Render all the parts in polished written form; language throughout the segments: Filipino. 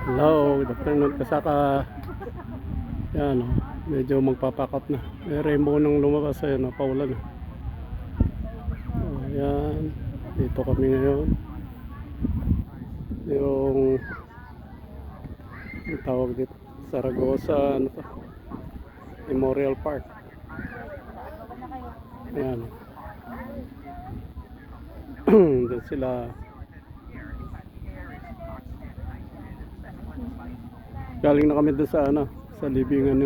Hello, good afternoon kasaka. Yan oh, medyo magpapakap na. May rainbow nang lumabas ayun, paulan na. Oh, yan. Dito kami ngayon. Yung tawag dito, Saragosa ano to? Memorial Park. Yan. Doon sila. Galing na kami doon sa ano, sa libingan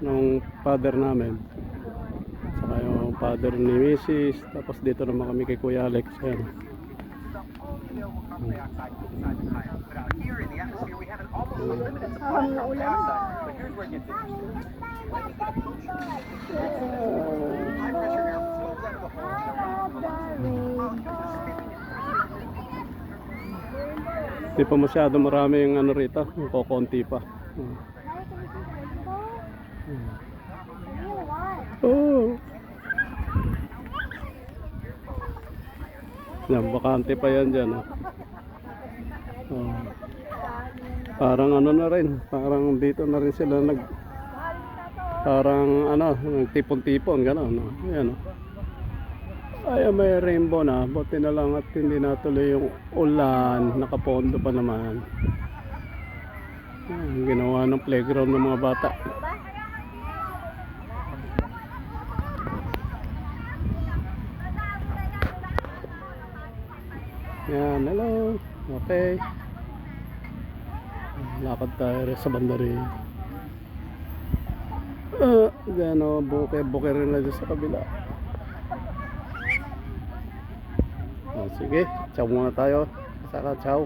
ng father namin. Saka yung father ni Mrs. Tapos dito naman kami kay Kuya Alex. Ayan. Hindi pa masyado marami yung ano rito, yung kokonti pa. Oh. Yan, bakante pa yan dyan. Oh. Parang ano na rin, parang dito na rin sila parang ano, nagtipon-tipon, gano'n. No? Ayan, oh. Ay, may rainbow na. Buti na lang at hindi natuloy yung ulan. Nakapondo pa naman. Ayan, ginawa ng playground ng mga bata. Yan, hello. Okay. Lakad tayo sa bandari. Gano, buke rin na dyan sa kabila. Sige, ciao muna tayo. Saka ciao.